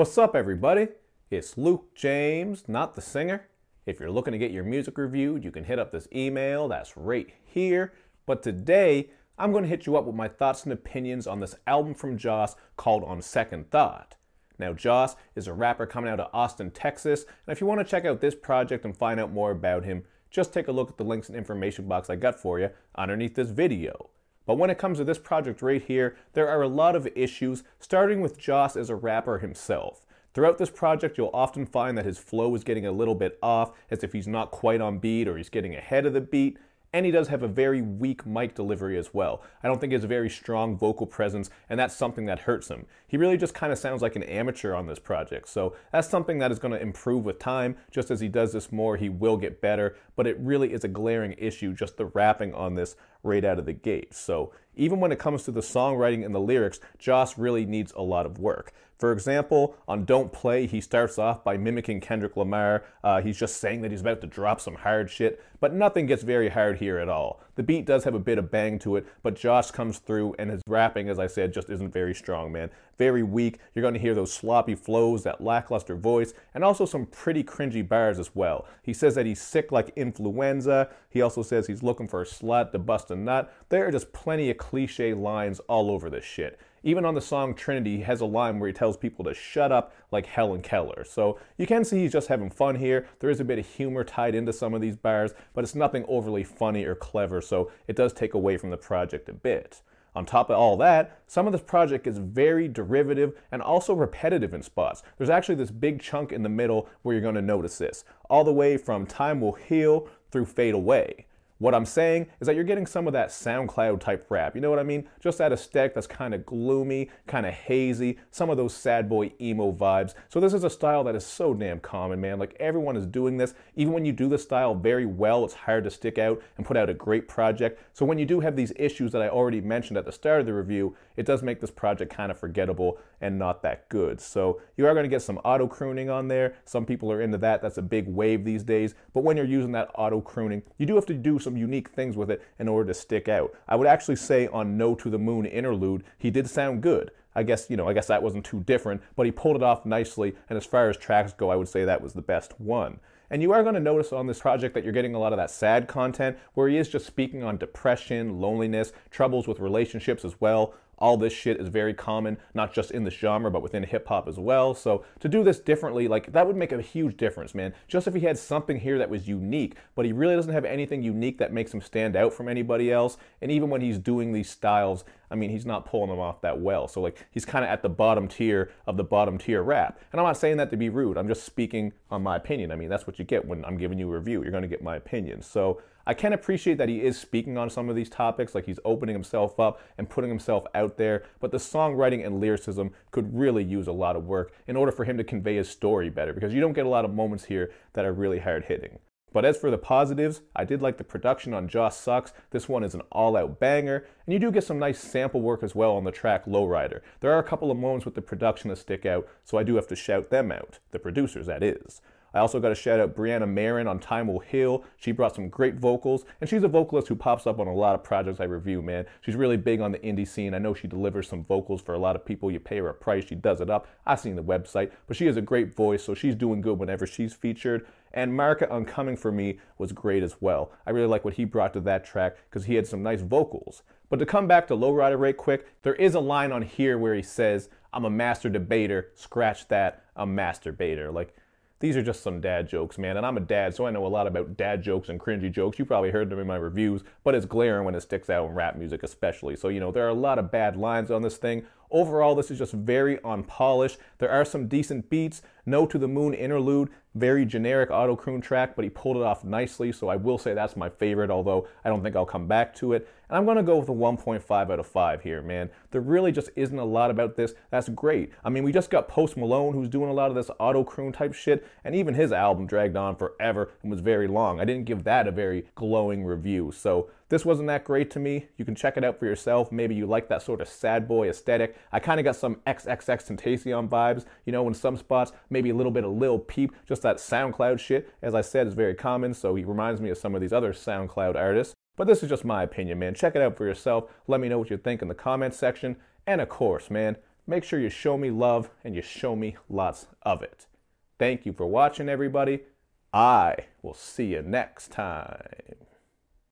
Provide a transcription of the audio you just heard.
What's up, everybody? It's Luke James, not the singer. If you're looking to get your music reviewed, you can hit up this email that's right here. But today, I'm going to hit you up with my thoughts and opinions on this album from Joss called On Second Thought. Now, Joss is a rapper coming out of Austin, Texas, and if you want to check out this project and find out more about him, just take a look at the links and information box I got for you underneath this video. But when it comes to this project right here, there are a lot of issues, starting with Joss as a rapper himself. Throughout this project, you'll often find that his flow is getting a little bit off, as if he's not quite on beat or he's getting ahead of the beat. And he does have a very weak mic delivery as well. I don't think he has a very strong vocal presence, and that's something that hurts him. He really just kind of sounds like an amateur on this project. So that's something that is going to improve with time. Just as he does this more, he will get better. But it really is a glaring issue, just the rapping on this right out of the gate. So even when it comes to the songwriting and the lyrics, Joss really needs a lot of work. For example, on Don't Play, he starts off by mimicking Kendrick Lamar. He's just saying that he's about to drop some hard shit, but nothing gets very hard here at all. The beat does have a bit of bang to it, but Joss comes through and his rapping, as I said, just isn't very strong, man. Very weak. You're going to hear those sloppy flows, that lackluster voice, and also some pretty cringy bars as well. He says that he's sick like influenza. He also says he's looking for a slut to bust a nut. There are just plenty of cliche lines all over this shit. Even on the song Trinity, he has a line where he tells people to shut up like Helen Keller. So you can see he's just having fun here. There is a bit of humor tied into some of these bars, but it's nothing overly funny or clever, so it does take away from the project a bit. On top of all that, some of this project is very derivative and also repetitive in spots. There's actually this big chunk in the middle where you're going to notice this, all the way from Time Will Heal through Fade Away. What I'm saying is that you're getting some of that SoundCloud type rap, you know what I mean? Just that aesthetic that's kind of gloomy, kind of hazy, some of those sad boy emo vibes. So this is a style that is so damn common, man. Like, everyone is doing this. Even when you do the style very well, it's hard to stick out and put out a great project. So when you do have these issues that I already mentioned at the start of the review, it does make this project kind of forgettable and not that good. So you are going to get some auto crooning on there. Some people are into that. That's a big wave these days. But when you're using that auto crooning, you do have to do some unique things with it in order to stick out. I would actually say on No to the Moon Interlude, he did sound good. I guess that wasn't too different, but he pulled it off nicely, and as far as tracks go, I would say that was the best one. And you are going to notice on this project that you're getting a lot of that sad content, where he is just speaking on depression, loneliness, troubles with relationships as well. All this shit is very common, not just in the genre, but within hip-hop as well. So to do this differently, like, that would make a huge difference, man. Just if he had something here that was unique, but he really doesn't have anything unique that makes him stand out from anybody else. And even when he's doing these styles, I mean, he's not pulling them off that well. So, like, he's kind of at the bottom tier of the bottom tier rap. And I'm not saying that to be rude. I'm just speaking on my opinion. I mean, that's what you get when I'm giving you a review. You're going to get my opinion. So I can appreciate that he is speaking on some of these topics, like he's opening himself up and putting himself out there, but the songwriting and lyricism could really use a lot of work in order for him to convey his story better, because you don't get a lot of moments here that are really hard-hitting. But as for the positives, I did like the production on Joss Sucks. This one is an all-out banger, and you do get some nice sample work as well on the track Lowrider. There are a couple of moments with the production that stick out, so I do have to shout them out. The producers, that is. I also got to shout out Brianna Marin on Time Will Heal. She brought some great vocals, and she's a vocalist who pops up on a lot of projects I review, man. She's really big on the indie scene. I know she delivers some vocals for a lot of people. You pay her a price, she does it up. I've seen the website, but she has a great voice, so she's doing good whenever she's featured. And Marka on Coming For Me was great as well. I really like what he brought to that track because he had some nice vocals. But to come back to Lowrider right quick, there is a line on here where he says, "I'm a master debater, scratch that, I'm masturbator." Like, these are just some dad jokes, man, and I'm a dad, so I know a lot about dad jokes and cringy jokes. You probably heard them in my reviews, but it's glaring when it sticks out in rap music especially. So, you know, there are a lot of bad lines on this thing. Overall, this is just very unpolished. There are some decent beats. No to the Moon Interlude, very generic auto-croon track, but he pulled it off nicely, so I will say that's my favorite, although I don't think I'll come back to it. And I'm going to go with a 1.5 out of 5 here, man. There really just isn't a lot about this that's great. I mean, we just got Post Malone, who's doing a lot of this auto-croon type shit, and even his album dragged on forever and was very long. I didn't give that a very glowing review, so this wasn't that great to me. You can check it out for yourself. Maybe you like that sort of sad boy aesthetic. I kind of got some XXXTentacion vibes, you know, in some spots. Maybe a little bit of Lil Peep, just that SoundCloud shit. As I said, is very common, so he reminds me of some of these other SoundCloud artists. But this is just my opinion, man. Check it out for yourself. Let me know what you think in the comments section. And of course, man, make sure you show me love and you show me lots of it. Thank you for watching, everybody. I will see you next time.